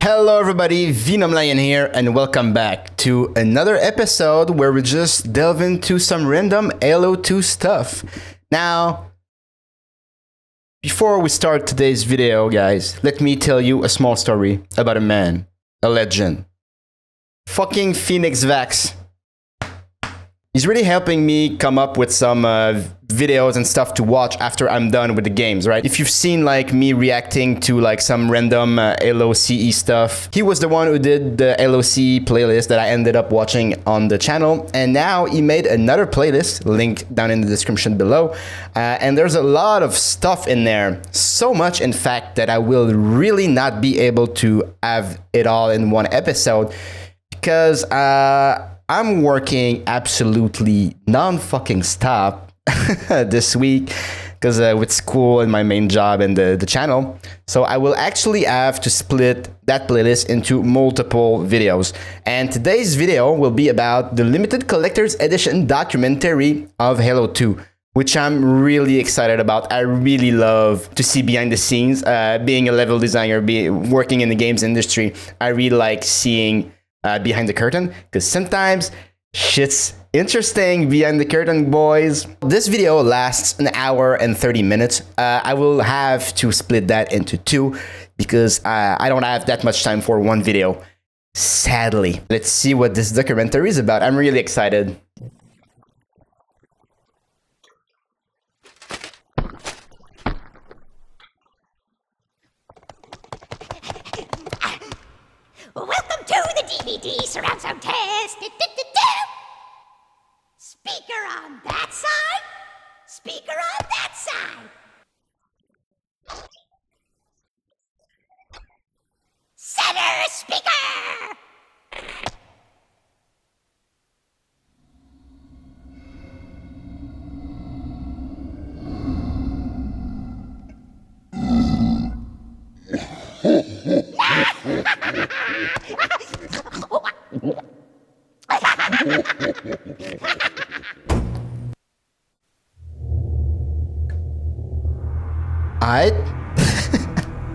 Hello everybody, Venom here, and welcome back to another episode where we just delve into some random Halo 2 stuff. Now, before we start today's video, guys, let me tell you a small story about a man, a legend. Fucking Phoenix Vax. He's really helping me come up with some videos and stuff to watch after I'm done with the games, right? If you've seen like me reacting to like some random Halo CE stuff, he was the one who did the Halo CE playlist that I ended up watching on the channel. And now he made another playlist, linked down in the description below. And there's a lot of stuff in there. So much, in fact, that I will really not be able to have it all in one episode because I'm working absolutely non-fucking stop this week because with school and my main job and the channel. So I will actually have to split that playlist into multiple videos. And today's video will be about the limited collector's edition documentary of Halo 2, which I'm really excited about. I really love to see behind the scenes. Being a level designer, working in the games industry, I really like seeing behind the curtain, because sometimes shit's interesting behind the curtain, boys. This video lasts an hour and 30 minutes. I will have to split that into two because I don't have that much time for one video, sadly. Let's see what this documentary is about. I'm really excited. Welcome to the DVD surround sound test. Speaker on that side. Speaker on that side. Center speaker.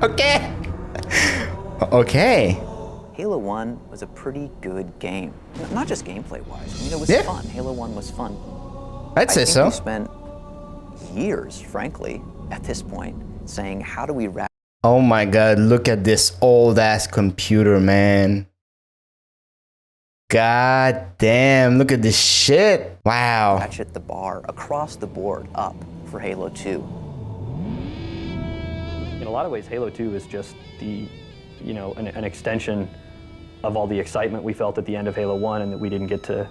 Okay. Okay. Halo 1 was a pretty good game. Not just gameplay-wise. I mean, it was fun. Halo 1 was fun. I'd say so. We spent years, frankly, at this point, saying, how do we wrap... Oh my god, look at this old-ass computer, man. God damn, look at this shit. Wow. ratchet the bar across the board up for Halo 2. In a lot of ways, Halo 2 is just an extension of all the excitement we felt at the end of Halo 1 and that we didn't get to,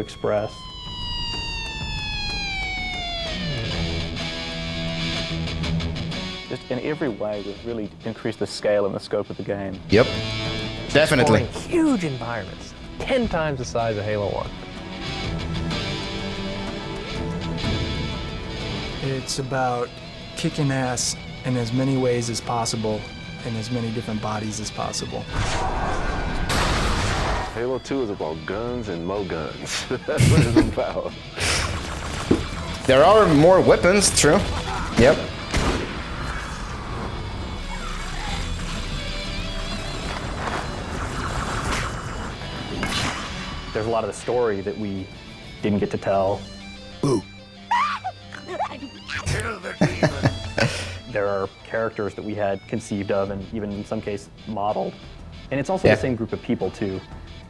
express. Just in every way, we've really increased the scale and the scope of the game. Yep, definitely. Exploring huge environments, 10 times the size of Halo 1. It's about kicking ass in as many ways as possible, in as many different bodies as possible. Halo 2 is about guns and more guns. That's what it's about. There are more weapons, true. Yep. There's a lot of the story that we didn't get to tell. Ooh. There are characters that we had conceived of and even in some case modeled. And it's also the same group of people too,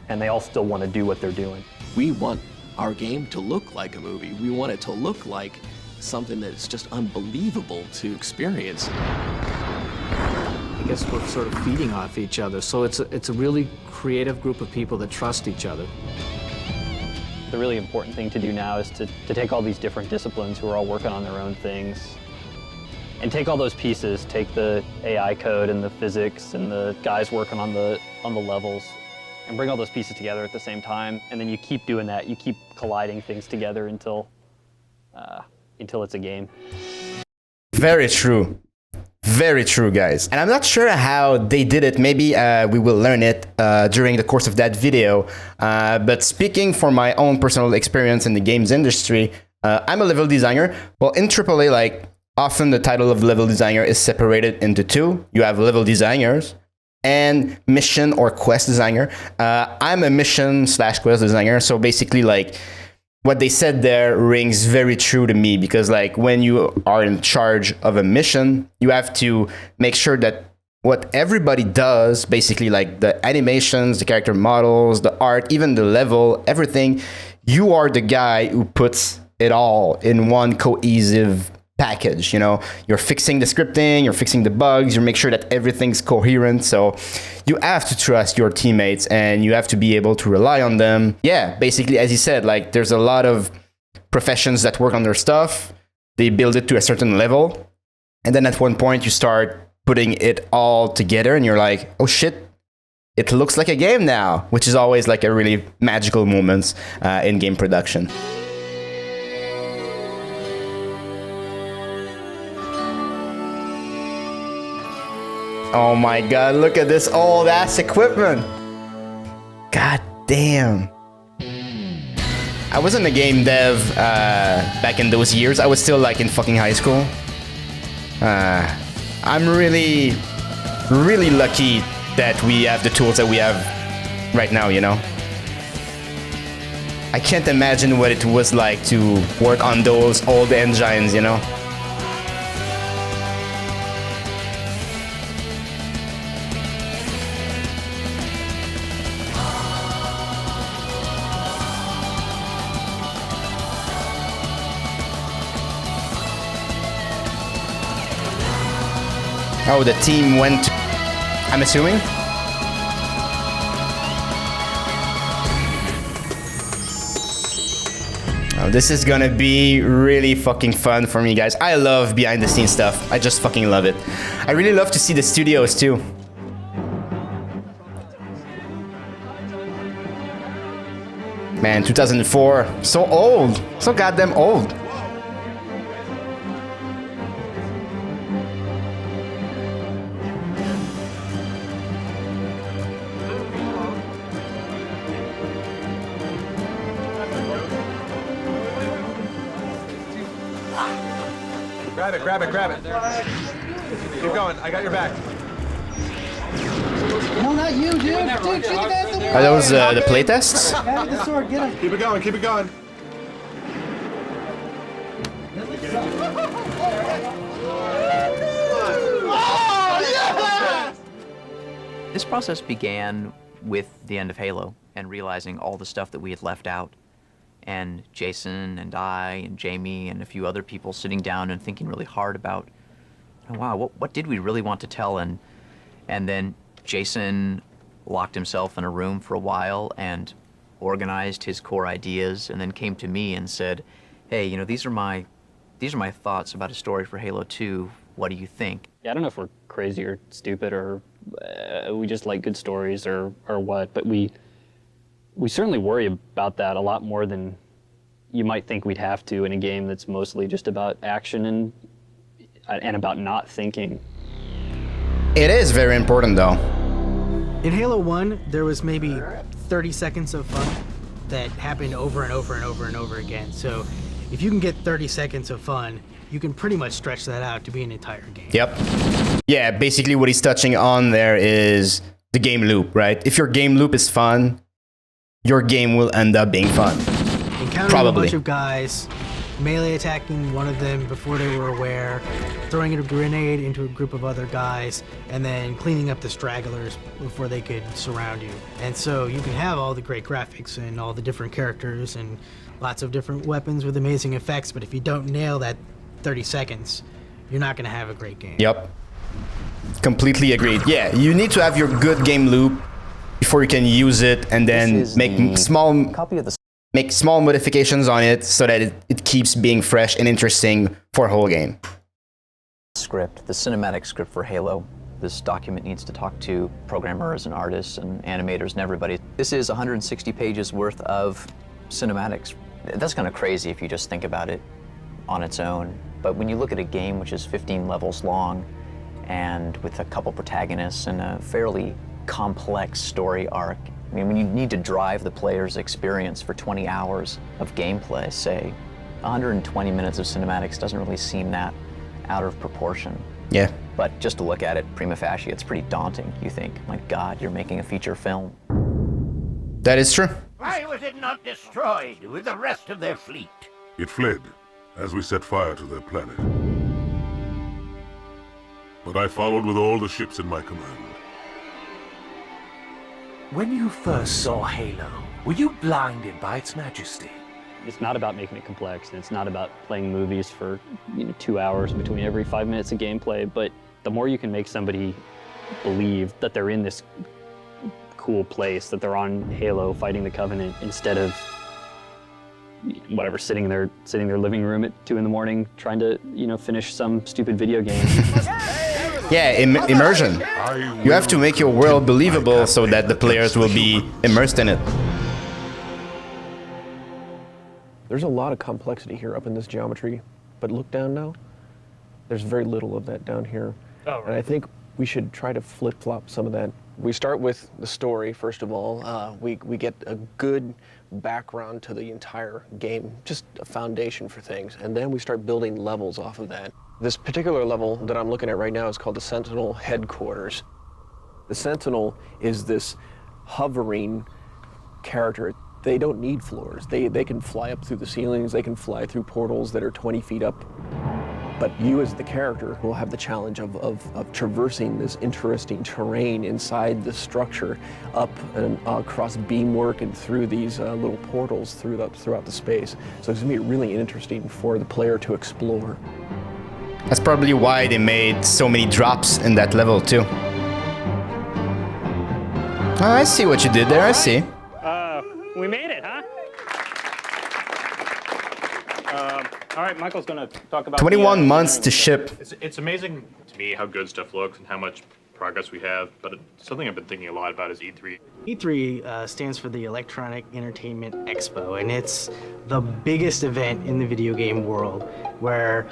and they all still want to do what they're doing. We want our game to look like a movie. We want it to look like something that's just unbelievable to experience. I guess we're sort of feeding off each other, so it's a really creative group of people that trust each other. The really important thing to do now is to take all these different disciplines who are all working on their own things and take all those pieces, take the AI code and the physics and the guys working on the levels and bring all those pieces together at the same time. And then you keep doing that. You keep colliding things together until it's a game. Very true. Very true, guys. And I'm not sure how they did it. Maybe we will learn it during the course of that video. But speaking for my own personal experience in the games industry, I'm a level designer. Well, in AAA, like, often the title of level designer is separated into two. You have level designers, and mission or quest designer. I'm a mission/quest designer, so basically like what they said there rings very true to me, because like when you are in charge of a mission, you have to make sure that what everybody does, basically like the animations, the character models, the art, even the level, everything, you are the guy who puts it all in one cohesive package. You know, you're fixing the scripting, you're fixing the bugs, you make sure that everything's coherent. So you have to trust your teammates and you have to be able to rely on them. Yeah, basically, as you said, like there's a lot of professions that work on their stuff. They build it to a certain level. And then at one point you start putting it all together and you're like, oh shit, it looks like a game now, which is always like a really magical moment in game production. Oh my god, look at this old ass equipment. God damn. I wasn't a game dev back in those years. I was still like in fucking high school. I'm really, really lucky that we have the tools that we have right now, you know? I can't imagine what it was like to work on those old engines, you know? Oh, the team went, I'm assuming? Oh, this is gonna be really fucking fun for me, guys. I love behind the scenes stuff. I just fucking love it. I really love to see the studios too. Man, 2004, so old, so goddamn old. Grab it. Keep going, I got your back. No, not you, dude. Dude, shoot the guy at the wall. Are those the playtests? Have the sword, get him. Keep it going. This process began with the end of Halo and realizing all the stuff that we had left out. And Jason and I and Jamie and a few other people sitting down and thinking really hard about, oh, wow, what did we really want to tell? And then Jason locked himself in a room for a while and organized his core ideas, and then came to me and said, hey, you know, these are my thoughts about a story for Halo 2. What do you think? Yeah, I don't know if we're crazy or stupid or we just like good stories or what, but we certainly worry about that a lot more than you might think we'd have to in a game that's mostly just about action and about not thinking. It is very important though. In Halo 1, there was maybe 30 seconds of fun that happened over and over and over and over again. So if you can get 30 seconds of fun, you can pretty much stretch that out to be an entire game. Yep. Yeah, basically what he's touching on there is the game loop, right? If your game loop is fun, your game will end up being fun. Encountering a bunch of guys, melee attacking one of them before they were aware, throwing a grenade into a group of other guys, and then cleaning up the stragglers before they could surround you. And so you can have all the great graphics and all the different characters and lots of different weapons with amazing effects, but if you don't nail that 30 seconds, you're not going to have a great game. Yep. Completely agreed. Yeah, you need to have your good game loop before you can use it, and then make small modifications on it so that it keeps being fresh and interesting for a whole game. Script, the cinematic script for Halo. This document needs to talk to programmers and artists and animators and everybody. This is 160 pages worth of cinematics. That's kind of crazy if you just think about it on its own. But when you look at a game which is 15 levels long and with a couple protagonists and a fairly complex story arc, I mean, when you need to drive the player's experience for 20 hours of gameplay, say, 120 minutes of cinematics doesn't really seem that out of proportion. Yeah. But just to look at it, prima facie, it's pretty daunting. You think, my God, you're making a feature film. That is true. Why was it not destroyed with the rest of their fleet? It fled as we set fire to their planet. But I followed with all the ships in my command. When you first saw Halo, were you blinded by its majesty? It's not about making it complex, and it's not about playing movies for 2 hours between every 5 minutes of gameplay, but the more you can make somebody believe that they're in this cool place, that they're on Halo fighting the Covenant instead of whatever, sitting in their living room at 2 in the morning trying to, finish some stupid video game. Yeah, immersion. You have to make your world believable so that the players will be immersed in it. There's a lot of complexity here up in this geometry, but look down now. There's very little of that down here. Oh, right. And I think we should try to flip-flop some of that. We start with the story, first of all. We get a good background to the entire game, just a foundation for things, and then we start building levels off of that. This particular level that I'm looking at right now is called the Sentinel Headquarters. The Sentinel is this hovering character. They don't need floors. They can fly up through the ceilings, they can fly through portals that are 20 feet up. But you as the character will have the challenge of traversing this interesting terrain inside the structure, up and across beamwork and through these little portals throughout the space. So it's gonna be really interesting for the player to explore. That's probably why they made so many drops in that level too. Oh, I see what you did there, I see. We made it, huh? All right, Michael's gonna talk about 21 months to ship. It's amazing to me how good stuff looks and how much progress we have, but something I've been thinking a lot about is E3. E3 stands for the Electronic Entertainment Expo, and it's the biggest event in the video game world where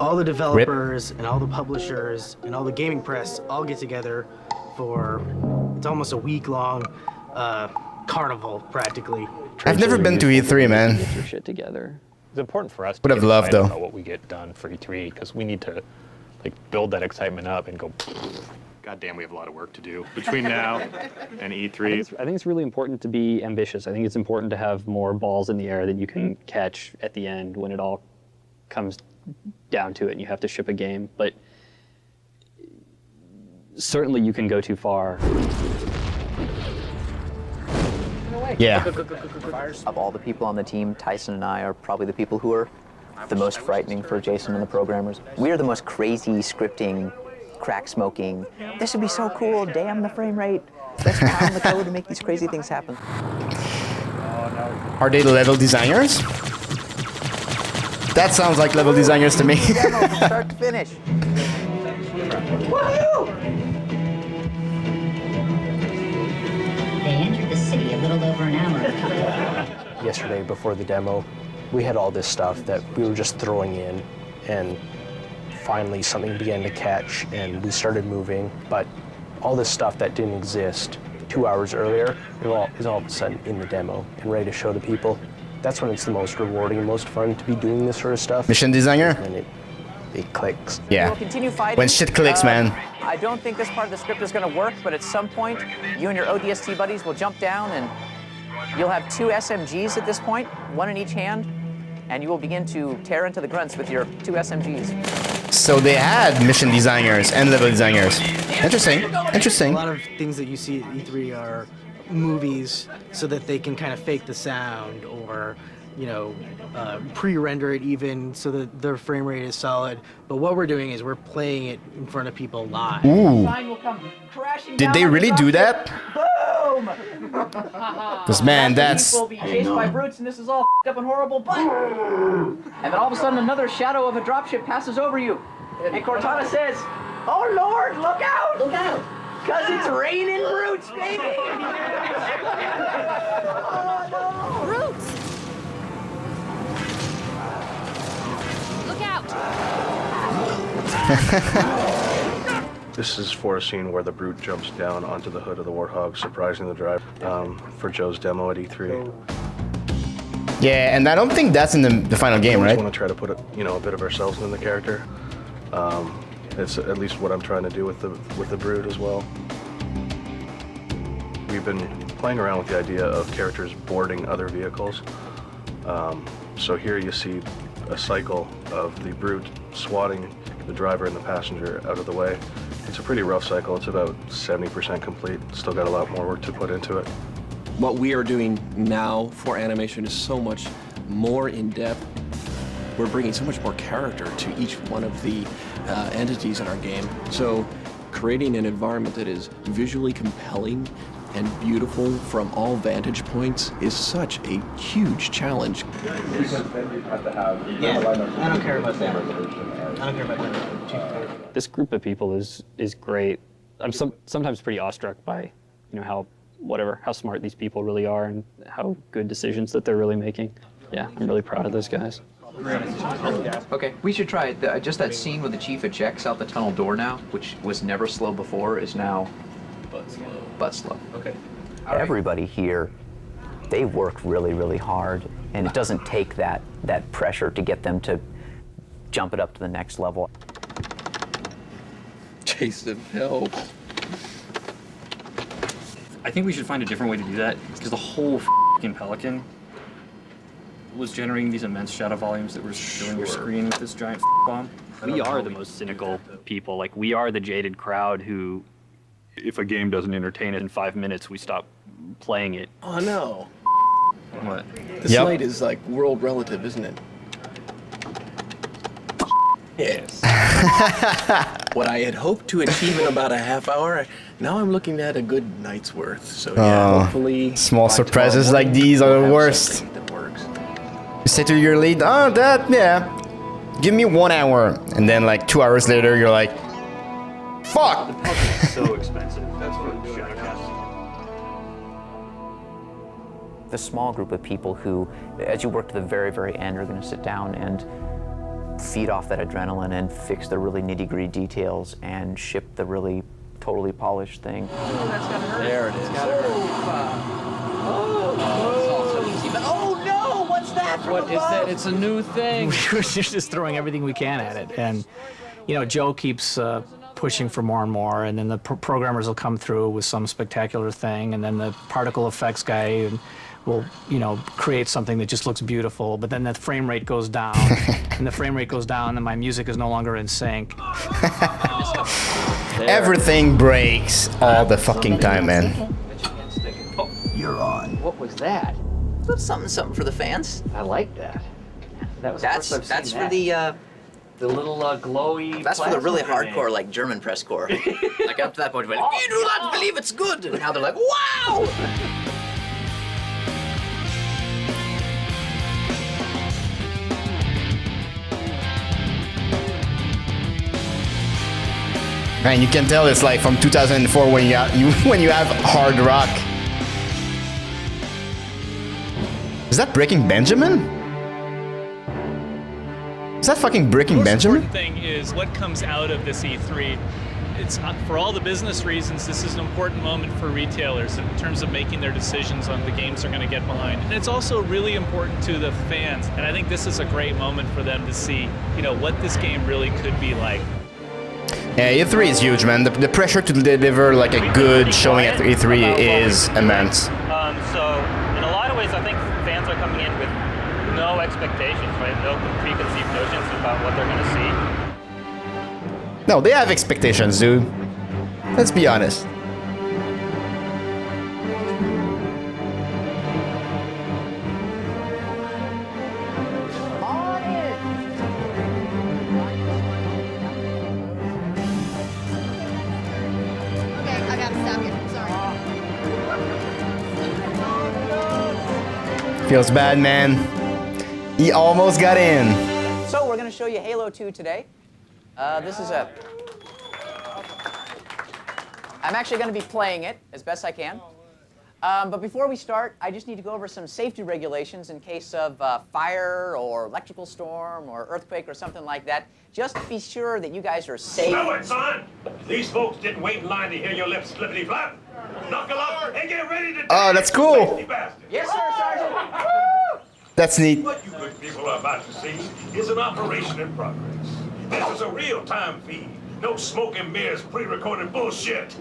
all the developers and all the publishers and all the gaming press all get together for, it's almost a week-long carnival, practically. I've never been to E3, man. Get your shit together. It's important for us to Would have loved, though, about what we get done for E3, because we need to build that excitement up and go, God damn, we have a lot of work to do between now and E3. I think it's really important to be ambitious. I think it's important to have more balls in the air that you can catch at the end when it all comes down to it and you have to ship a game. But certainly you can go too far. Yeah. Of all the people on the team, Tyson and I are probably the people who are the most frightening for Jason and the programmers. We are the most crazy scripting, crack smoking. This would be so cool, damn the frame rate. Let's pound the code to make these crazy things happen. Are they level designers? That sounds like level designers to me. Demo from start to finish. They entered the city a little over an hour ago. Yesterday, before the demo, we had all this stuff that we were just throwing in, and finally something began to catch, and we started moving. But all this stuff that didn't exist 2 hours earlier is all of a sudden in the demo and ready to show the people. That's when it's the most rewarding and most fun to be doing this sort of stuff. Mission designer? And it clicks. Yeah. We'll continue fighting. When shit clicks, man. I don't think this part of the script is going to work, but at some point, you and your ODST buddies will jump down and you'll have 2 SMGs at this point, 1 in each hand, and you will begin to tear into the grunts with your 2 SMGs. So they had mission designers and level designers. Interesting. Interesting. A lot of things that you see at E3 are movies so that they can kind of fake the sound or, pre-render it even so that their frame rate is solid. But what we're doing is we're playing it in front of people live. Ooh. Did they really do that? Boom! Because, man, that's... We'll be chased by brutes and this is all f***ed up and horrible, but... And then all of a sudden another shadow of a dropship passes over you. And Cortana says, "Oh Lord, look out! Look out! Because it's raining brutes, baby!" Oh no! Brutes! Look out! This is for a scene where the brute jumps down onto the hood of the Warthog, surprising the driver for Joe's demo at E3. Yeah, and I don't think that's in the final game, right? We want to try to put a bit of ourselves in the character. It's at least what I'm trying to do with the Brood as well. We've been playing around with the idea of characters boarding other vehicles. So here you see a cycle of the Brute swatting the driver and the passenger out of the way. It's a pretty rough cycle. It's about 70% complete. Still got a lot more work to put into it. What we are doing now for animation is so much more in-depth. We're bringing so much more character to each one of the entities in our game. So creating an environment that is visually compelling and beautiful from all vantage points is such a huge challenge. Yeah, I don't care about that. I don't care about that. This group of people is great. I'm sometimes pretty awestruck by, how smart these people really are and how good decisions that they're really making. Yeah, I'm really proud of those guys. Okay, we should try it. Just that scene with the chief ejects out the tunnel door now, which was never slow before, is now but slow. Okay. Everybody here, they work really, really hard, and it doesn't take that pressure to get them to jump it up to the next level. Jason, help. I think we should find a different way to do that, because the whole f***ing Pelican was generating these immense shadow volumes that were filling your screen with this giant bomb. We are the most cynical people. Like, we are the jaded crowd who, if a game doesn't entertain it in 5 minutes, we stop playing it. Oh no. What? This light is like world relative, isn't it? Yes. What I had hoped to achieve in about a half hour, now I'm looking at a good night's worth. So yeah, hopefully. Small surprises like these are the worst. You say to your lead, give me 1 hour. And then like 2 hours later, you're like, fuck! The puzzle is so expensive. That's what Shadow Cast. The small group of people who, as you work to the very, very end, are going to sit down and feed off that adrenaline and fix the really nitty-gritty details and ship the really totally polished thing. Oh, that's gotta hurt. There it is. It's gotta hurt. It's all so easy, but oh no! What's that from What is above? that? It's a new thing. We're just throwing everything we can at it. And, Joe keeps pushing for more and more, and then the programmers will come through with some spectacular thing, and then the particle effects guy will, create something that just looks beautiful, but then the frame rate goes down, and the frame rate goes down, and my music is no longer in sync. Everything breaks all the fucking time, man. You're on. What was that? That's something for the fans. I like that. That was That's for the little glowy. That's for the really plasma hardcore, like German press corps. Like up to that point, like, you do not believe it's good, and now they're like, wow. Man, you can tell it's like from 2004 when you have hard rock. Is that Breaking Benjamin? Is that fucking Breaking Benjamin? The thing is what comes out of this E3. It's for all the business reasons, this is an important moment for retailers in terms of making their decisions on the games they're going to get behind. And it's also really important to the fans. And I think this is a great moment for them to see, what this game really could be like. Yeah, E3 is huge, man. The pressure to deliver like a good showing at E3 is immense. So in a lot of ways, I think fans are coming in with no expectations, right? No preconceived notions about what they're going to see. No, they have expectations, dude. Let's be honest. Feels bad, man. He almost got in. So we're going to show you Halo 2 today. This is I'm actually going to be playing it as best I can. But before we start, I just need to go over some safety regulations in case of fire or electrical storm or earthquake or something like that. Just be sure that you guys are safe. Now it, son! These folks didn't wait in line to hear your lips flippity flap. Knuckle up and get ready to Oh, that's cool. Yes, sir, Sergeant. That's neat. What you good people are about to see is an operation in progress. This is a real-time feed No smoke and mirrors, pre-recorded bullshit.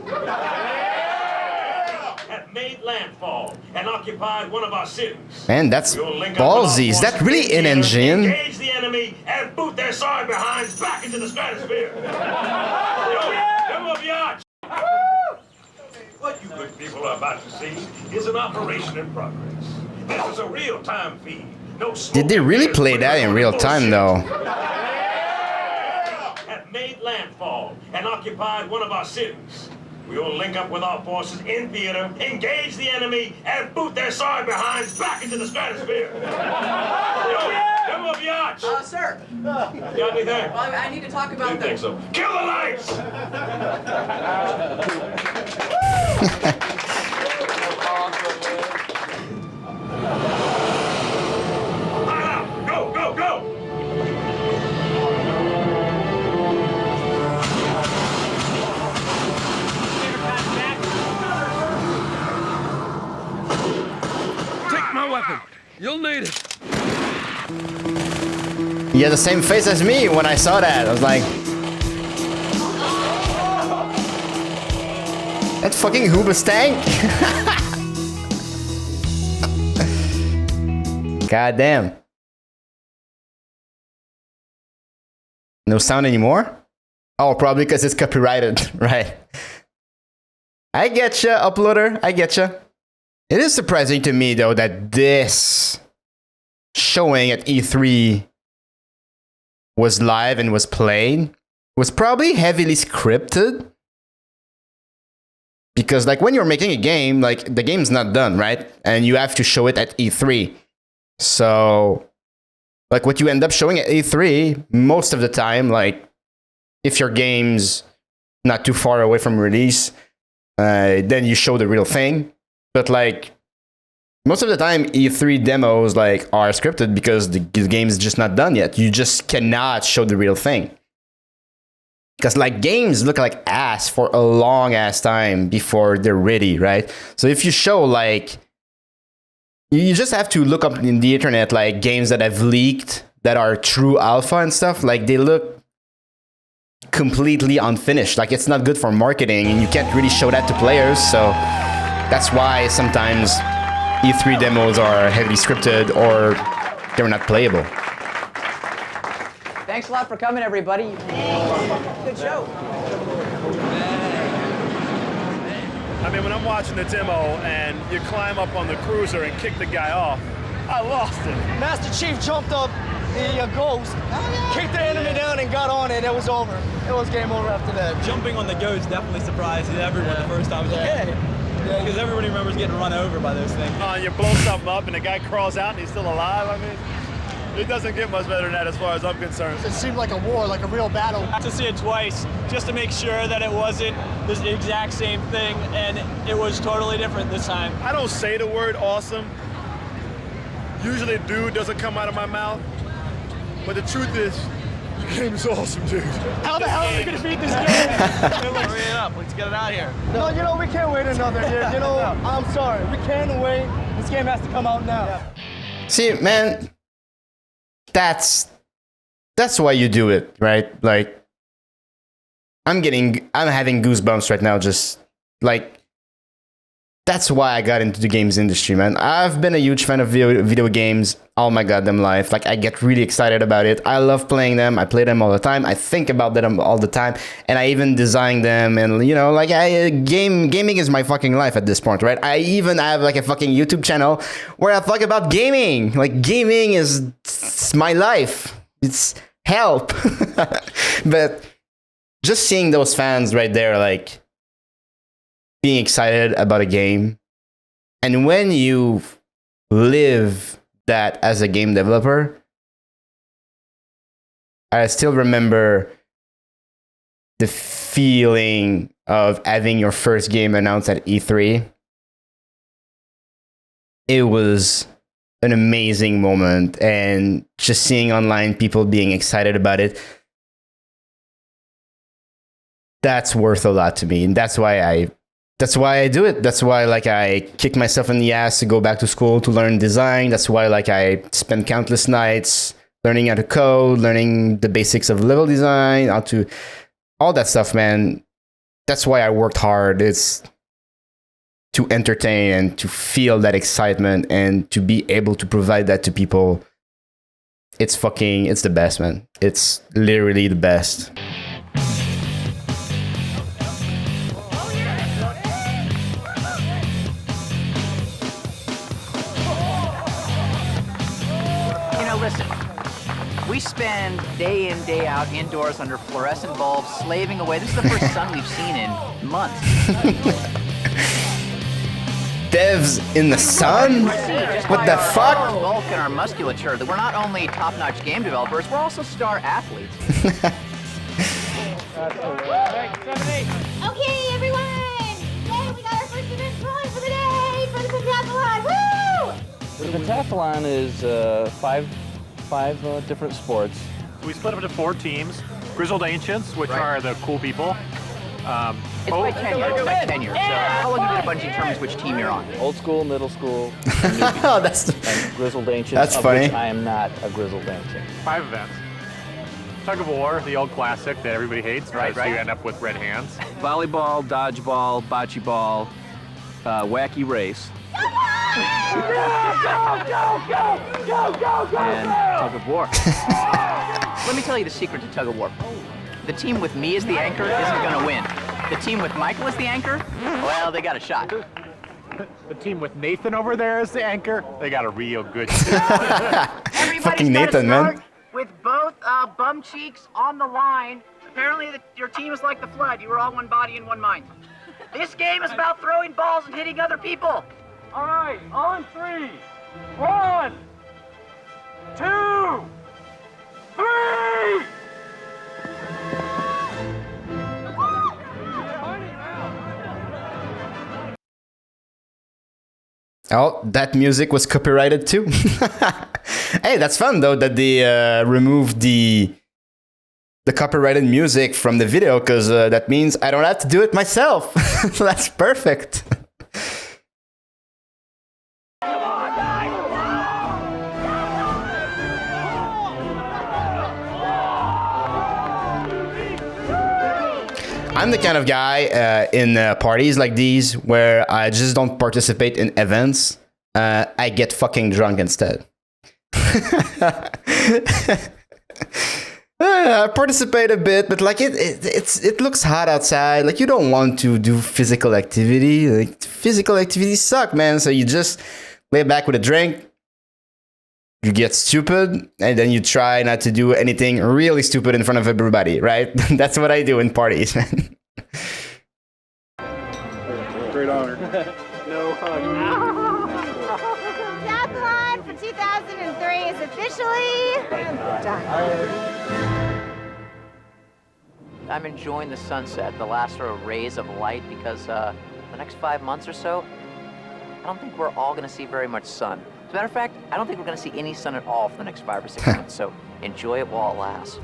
Had made landfall and occupied one of our cities. Man, that's ballsy. Is that really in engine? Engage the enemy and boot their sorry behinds back into the stratosphere. Demo biatch. What you good people are about to see is an operation in progress. This is a real-time feed. No smoke. Did they really play that in real time, though? Had made landfall and occupied one of our cities. We will link up with our forces in theater, engage the enemy, and boot their sorry behinds back into the stratosphere. Demo biatch. Sir. Got anything? Well, I need to talk about Didn't think so. Kill the lights! Go, go, go! Take my weapon. You'll need it. He had the same face as me when I saw that. I was like, that fucking Hoobastank? God damn. No sound anymore? Oh, probably because it's copyrighted, right? I getcha, uploader, I getcha. It is surprising to me, though, that this showing at E3 was live and was played. Was probably heavily scripted. Because, like, when you're making a game, like, the game's not done, right? And you have to show it at E3. So, like, what you end up showing at E3, most of the time, like, if your game's not too far away from release, then you show the real thing. But, like, most of the time, E3 demos, like, are scripted because the game's just not done yet. You just cannot show the real thing. Because, like, games look like ass for a long ass time before they're ready, right? So if you show, like, you just have to look up in the internet, like, games that have leaked that are true alpha and stuff. Like, they look completely unfinished. Like, it's not good for marketing, and you can't really show that to players. So that's why sometimes E3 demos are heavily scripted or they're not playable. Thanks a lot for coming, everybody. Good show. I mean, when I'm watching the demo and you climb up on the cruiser and kick the guy off, I lost it. Master Chief jumped up the ghost, kicked the enemy down and got on it. It was over. It was game over after that. Jumping on the ghost definitely surprised everyone the first time. It's like, hey, because everybody remembers getting run over by those things. You blow something up and the guy crawls out and he's still alive. I mean, it doesn't get much better than that as far as I'm concerned. It seemed like a war, like a real battle. To see it twice, just to make sure that it wasn't the exact same thing, and it was totally different this time. I don't say the word awesome. Usually dude doesn't come out of my mouth. But the truth is, the game is awesome, dude. How the hell are we going to beat this game? Hurry it up, let's get it out of here. No, you know, we can't wait another year. You know, I'm sorry. We can't wait. This game has to come out now. See, man, that's why you do it, right? Like, I'm having goosebumps right now, just like, that's why I got into the games industry, man. I've been a huge fan of video games all my goddamn life. Like, I get really excited about it. I love playing them. I play them all the time. I think about them all the time. And I even design them. And, you know, like, gaming is my fucking life at this point, right? I even have, like, a fucking YouTube channel where I talk about gaming. Like, gaming it's my life. It's help. But just seeing those fans right there, like, being excited about a game. And when you live that as a game developer, I still remember the feeling of having your first game announced at E3. It was an amazing moment, and just seeing online people being excited about it, that's worth a lot to me. And that's why I do it. That's why, like, I kick myself in the ass to go back to school to learn design. That's why, like, I spend countless nights learning how to code, learning the basics of level design, how to all that stuff, man. That's why I worked hard. It's to entertain and to feel that excitement and to be able to provide that to people. It's the best, man. It's literally the best. Listen, we spend day in, day out indoors under fluorescent bulbs, slaving away. This is the first sun we've seen in months. Devs in the sun? What the fuck? Our bulk and our musculature, that we're not only top-notch game developers, we're also star athletes. Okay, everyone! Yay, we got our first event going for the day for the pentathlon! Woo! The pentathlon is five different sports. So we split up into 4 teams. Grizzled Ancients, which are the cool people. It's by tenure. So how long have you been determines which team you're on? Old school, middle school, oh, that's and grizzled ancients. That's funny. Which I am not a grizzled ancient. 5 events. Tug of war, the old classic that everybody hates, right? So you end up with red hands. Volleyball, dodgeball, bocce ball, wacky race. And tug of war. Let me tell you the secret to tug of war. The team with me as the anchor isn't going to win. The team with Michael as the anchor, well, they got a shot. The team with Nathan over there as the anchor, they got a real good shot. Fucking Nathan, man. With both bum cheeks on the line. Apparently your team is like the Flood. You were all one body and one mind. This game is about throwing balls and hitting other people. All right, on 3. 1, 2, 3! Oh, that music was copyrighted too. Hey, that's fun though that they removed the copyrighted music from the video, because that means I don't have to do it myself. So that's perfect. I'm the kind of guy in parties like these where I just don't participate in events. I get fucking drunk instead. I participate a bit, but like it looks hot outside. Like you don't want to do physical activity. Like physical activities suck, man. So you just lay back with a drink. You get stupid, and then you try not to do anything really stupid in front of everybody, right? That's what I do in parties, man. Great honor. No hug. Decals for 2003 is officially done. I'm enjoying the sunset, the last sort of rays of light, because the next 5 months or so, I don't think we're all going to see very much sun. As a matter of fact, I don't think we're going to see any sun at all for the next 5 or 6 months, so enjoy it while it lasts.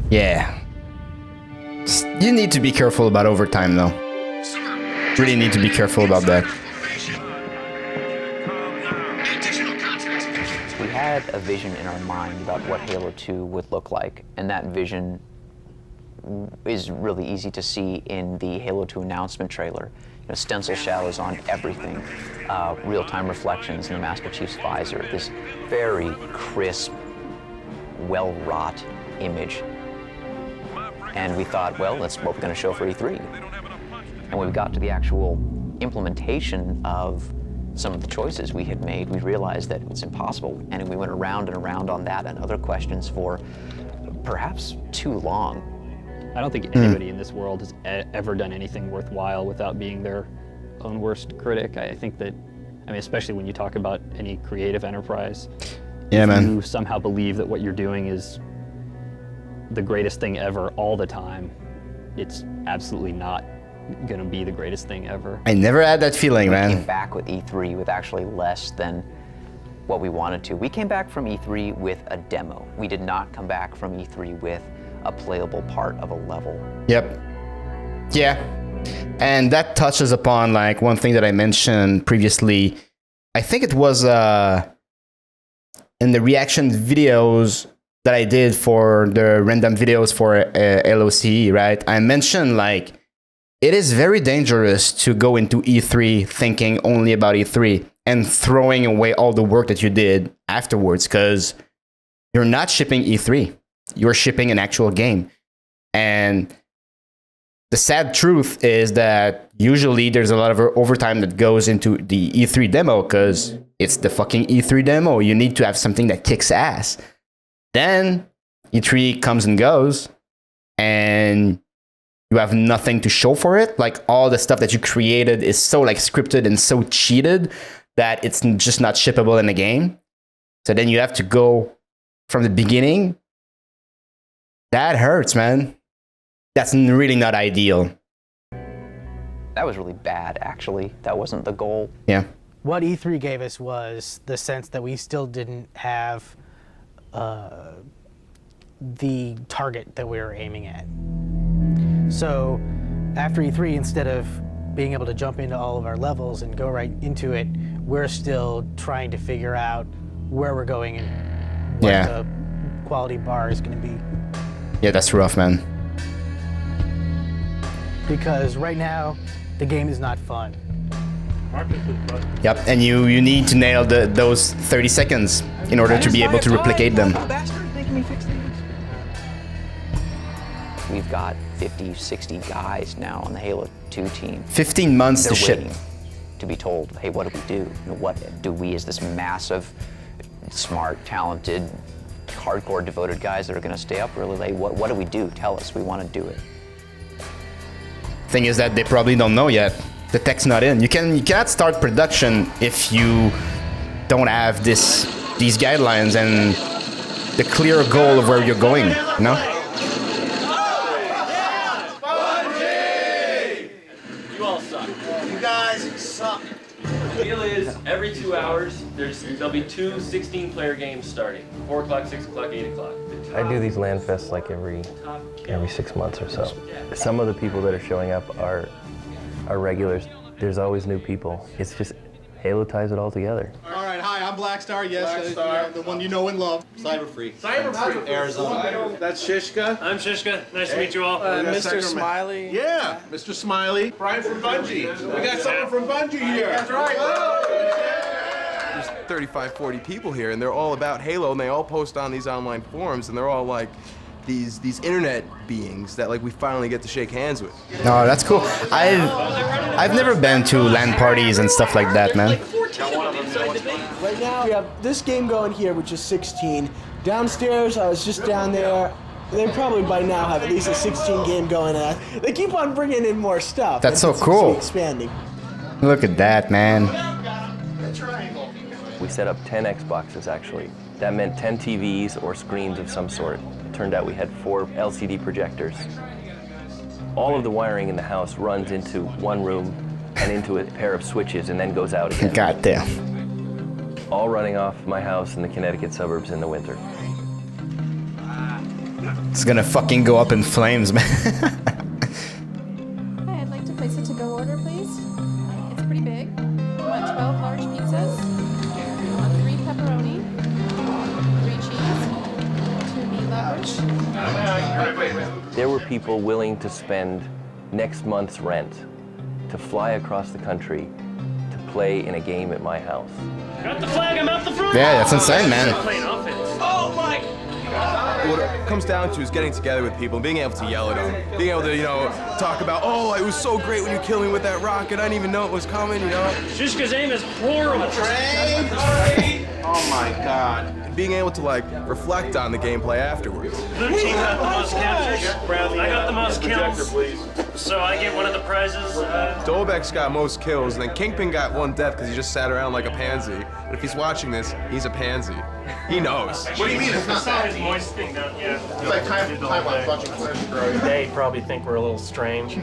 Yeah. You need to be careful about overtime, though. Really need to be careful about that. We had a vision in our mind about what Halo 2 would look like, and that vision is really easy to see in the Halo 2 announcement trailer. You know, stencil shadows on everything, real-time reflections in the Master Chief's visor, this very crisp, well-wrought image. And we thought, well, that's what we're going to show for E3. And when we got to the actual implementation of some of the choices we had made, we realized that it's impossible. And we went around and around on that and other questions for perhaps too long. I don't think anybody in this world has ever done anything worthwhile without being their own worst critic. I think that, I mean, especially when you talk about any creative enterprise, yeah, if man. you somehow believe that what you're doing is the greatest thing ever all the time, it's absolutely not going to be the greatest thing ever. I never had that feeling, man. We came back with E3 with actually less than what we wanted to. We came back from E3 with a demo. We did not come back from E3 with a playable part of a level. Yep. Yeah. And that touches upon like one thing that I mentioned previously. I think it was in the reaction videos that I did for the random videos for LOC, right? I mentioned like it is very dangerous to go into E3 thinking only about E3 and throwing away all the work that you did afterwards, because you're not shipping E3. You're shipping an actual game. And the sad truth is that usually there's a lot of overtime that goes into the E3 demo because it's the fucking E3 demo. You need to have something that kicks ass. Then E3 comes and goes and you have nothing to show for it. Like all the stuff that you created is so like scripted and so cheated that it's just not shippable in the game. So then you have to go from the beginning. That hurts, man. That's really not ideal. That was really bad, actually. That wasn't the goal. Yeah. What E3 gave us was the sense that we still didn't have the target that we were aiming at. So after E3, instead of being able to jump into all of our levels and go right into it, we're still trying to figure out where we're going and what the quality bar is going to be. Yeah, that's rough, man. Because right now, the game is not fun. Yep, and you need to nail those 30 seconds in order to be able to replicate them. We've got 50, 60 guys now on the Halo 2 team. 15 months They're to ship. waiting to be told, hey, what do we do? You know, what do we, as this massive, smart, talented, hardcore, devoted guys that are going to stay up really late, what do we do? Tell us. We want to do it. Thing is that they probably don't know yet. The tech's not in. You cannot start production if you don't have these guidelines and the clear goal of where you're going, you know? You all suck. You guys suck. The deal is, every 2 hours, there'll be two 16-player games starting. 4 o'clock, 6 o'clock, 8 o'clock. I do these LAN fests like every 6 months or so. Some of the people that are showing up are regulars. There's always new people. It's just Halo ties it all together. All right, hi, I'm Blackstar. Yes, the one you know and love. Cyberfree. Cyberfree. Arizona. That's Shishka. I'm Shishka. Nice to meet you all. Mr. Smiley. Yeah, Mr. Smiley. Brian from Bungie. We got someone from Bungie here. That's right. There's 35, 40 people here, and they're all about Halo, and they all post on these online forums, and they're all like these internet beings that like we finally get to shake hands with. No, that's cool. I've never been to LAN parties and stuff like that, man. Right now, we have this game going here, which is 16. Downstairs, I was just down there. They probably by now have at least a 16 game going on. They keep on bringing in more stuff. That's so It's cool. expanding. Look at that, man. We set up 10 Xboxes actually. That meant 10 TVs or screens of some sort. It turned out we had 4 LCD projectors. All of the wiring in the house runs into one room and into a pair of switches and then goes out again. Goddamn. All running off my house in the Connecticut suburbs in the winter. It's gonna fucking go up in flames, man. Hi, I'd like to place a to-go order, please. It's pretty big. I want 12 large pizzas. I want 3 pepperoni, 3 cheese, 2 meat lovers. There were people willing to spend next month's rent to fly across the country to play in a game at my house. Got the flag, I'm out the front! Yeah, that's insane, man. Playing offense. Oh my! What it comes down to is getting together with people and being able to yell at them. Being able to, talk about, oh, it was so great when you killed me with that rocket. I didn't even know it was coming, Shishka's aim is horrible. Oh my God. And being able to, reflect on the gameplay afterwards. Blue team got the most captures. I got the most kills. So I get one of the prizes. Dobek's got most kills, and then Kingpin got 1 death because he just sat around like a pansy. But if he's watching this, he's a pansy. He knows. What do you mean it's not saw his moist thing down, yeah. It's like time watching flesh grow. They probably think we're a little strange.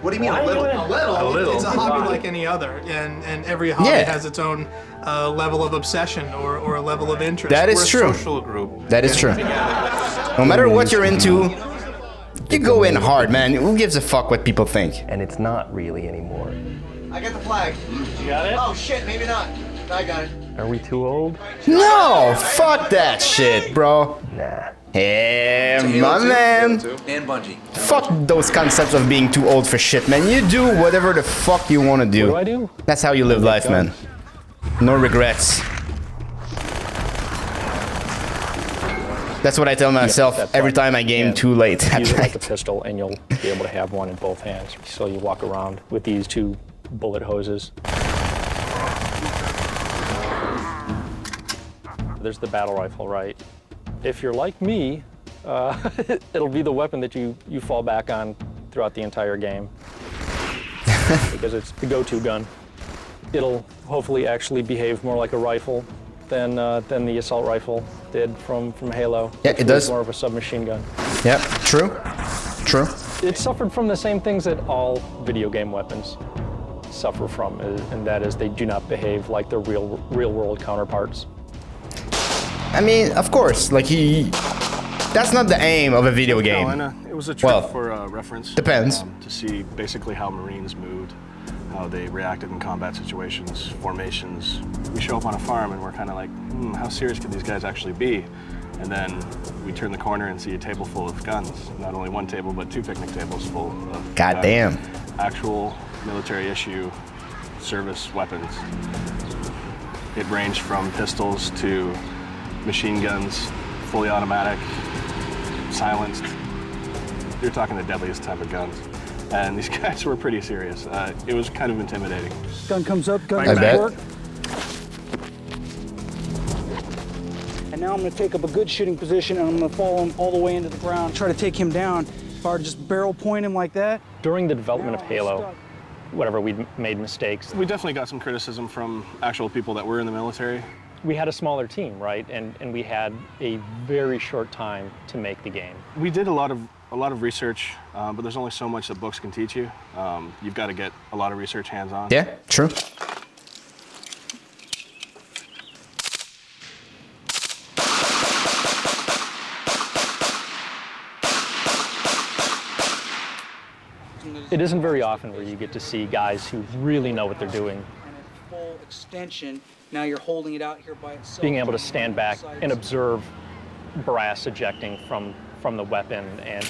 What do you mean a little? A little. It's a hobby like any other, and every hobby has its own level of obsession or a level of interest. That is We're true. A social group. That is true. No matter what you're into, you go in hard, man. Who gives a fuck what people think? And it's not really anymore. I got the flag. You got it? Oh shit, maybe not. I got it. Are we too old? No, fuck that shit, bro. Nah. Yeah, my man. And Bungie. Fuck those concepts of being too old for shit, man. You do whatever the fuck you want to do. What do I do? That's how you live life, man. No regrets. That's what I tell myself every time I game too late at Use it like a night. pistol, and you'll be able to have one in both hands. So you walk around with these two bullet hoses. There's the battle rifle, right? If you're like me, it'll be the weapon that you fall back on throughout the entire game. Because it's the go-to gun. It'll hopefully actually behave more like a rifle than the assault rifle did from Halo. Yeah, it does. It's more of a submachine gun. Yep, true. True. It suffered from the same things that all video game weapons suffer from, and that is they do not behave like their real-world counterparts. I mean, of course, like that's not the aim of a video game. No, and, it was a trick Well, for reference. depends. To see basically how Marines moved, how they reacted in combat situations, formations. We show up on a farm and we're kind of like, how serious could these guys actually be? And then we turn the corner and see a table full of guns. Not only one table, but two picnic tables full of Goddamn. Actual military issue service weapons. It ranged from pistols to machine guns, fully automatic, silenced. You're talking the deadliest type of guns. And these guys were pretty serious. It was kind of intimidating. Gun comes up, gun I comes bet. work. And now I'm gonna take up a good shooting position and I'm gonna follow him all the way into the ground, try to take him down. If I were to just barrel point him like that. During the development of Halo, whatever, we'd made mistakes. We definitely got some criticism from actual people that were in the military. We had a smaller team, right? And we had a very short time to make the game. We did a lot of research, but there's only so much that books can teach you. You've got to get a lot of research hands-on. Yeah, true. It isn't very often where you get to see guys who really know what they're doing. Full extension. Now you're holding it out here by itself. Being able to stand back and observe brass ejecting from the weapon and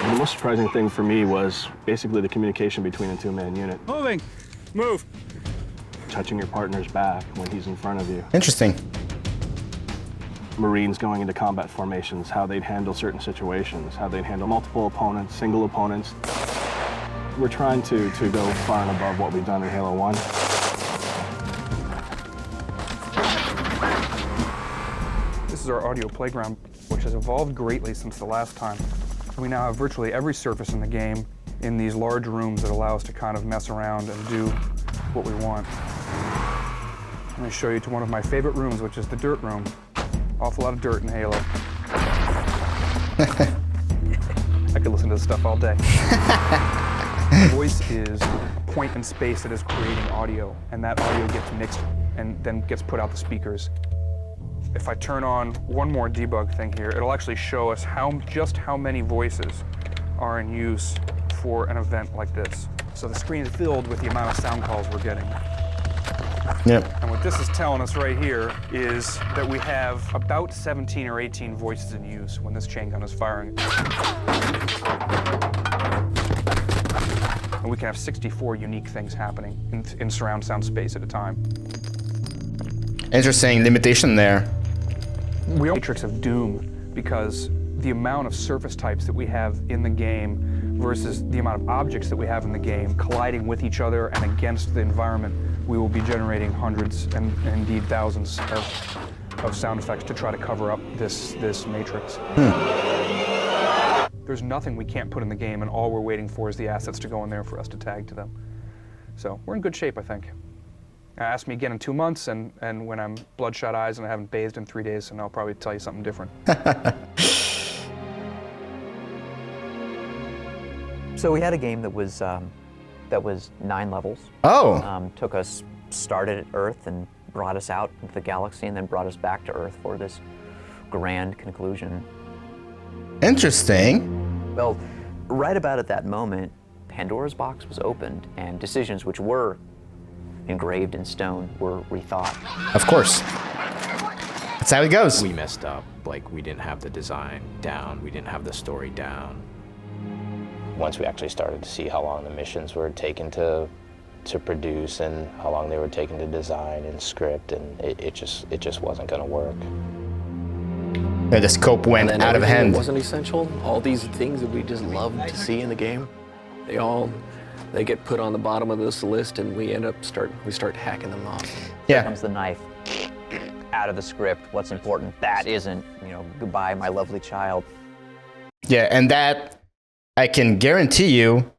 The most surprising thing for me was basically the communication between a two-man unit. Moving. Move. Touching your partner's back when he's in front of you. Interesting. Marines going into combat formations, how they'd handle certain situations, how they'd handle multiple opponents, single opponents. We're trying to go far and above what we've done in Halo 1. This is our audio playground, which has evolved greatly since the last time. We now have virtually every surface in the game in these large rooms that allow us to kind of mess around and do what we want. Let me show you to one of my favorite rooms, which is the dirt room. Awful lot of dirt in Halo. I could listen to this stuff all day. Voice is a point in space that is creating audio, and that audio gets mixed and then gets put out the speakers. If I turn on one more debug thing here, it'll actually show us just how many voices are in use for an event like this. So the screen is filled with the amount of sound calls we're getting. Yep. And what this is telling us right here is that we have about 17 or 18 voices in use when this chain gun is firing. And we can have 64 unique things happening in surround sound space at a time. Interesting limitation there. We are Matrix of Doom because the amount of surface types that we have in the game versus the amount of objects that we have in the game colliding with each other and against the environment, we will be generating hundreds and indeed thousands of sound effects to try to cover up this matrix. There's nothing we can't put in the game, and all we're waiting for is the assets to go in there for us to tag to them. So we're in good shape, I think. Ask me again in 2 months, and when I'm bloodshot eyes and I haven't bathed in 3 days, and I'll probably tell you something different. So we had a game that was 9 levels. Oh. Took us, started at Earth and brought us out into the galaxy and then brought us back to Earth for this grand conclusion. Interesting. Well, right about at that moment, Pandora's box was opened and decisions which were engraved in stone were rethought. Of course. That's how it goes. We messed up. Like, we didn't have the design down. We didn't have the story down. Once we actually started to see how long the missions were taken to produce and how long they were taken to design and script, and it just wasn't going to work. Yeah, the scope went out of hand. It wasn't essential. All these things that we just loved to see in the game, they get put on the bottom of this list, and we start hacking them off. Yeah. Here comes the knife. Out of the script. What's important? That isn't. Goodbye, my lovely child. Yeah, and that, I can guarantee you,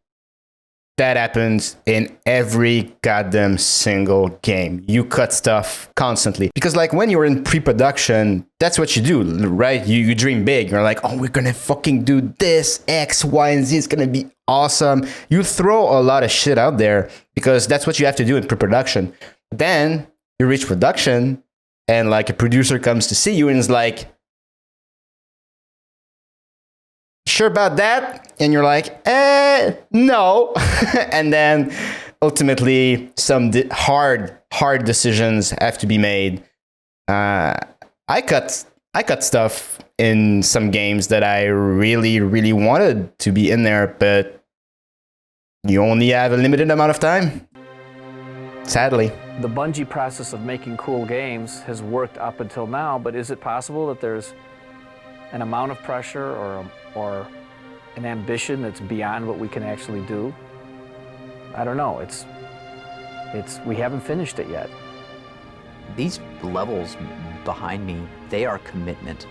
that happens in every goddamn single game. You cut stuff constantly. Because like when you're in pre-production, that's what you do, right? You dream big. You're like, oh, we're gonna fucking do this, X, Y, and Z. It's gonna be awesome. You throw a lot of shit out there because that's what you have to do in pre-production. Then you reach production and like a producer comes to see you and is like, sure about that? And you're like, no. And then ultimately some hard decisions have to be made. I cut stuff in some games that I really wanted to be in there, but you only have a limited amount of time. Sadly. The Bungie process of making cool games has worked up until now, but is it possible that there's an amount of pressure or an ambition that's beyond what we can actually do? I don't know. We haven't finished it yet. These levels behind me, they are commitment.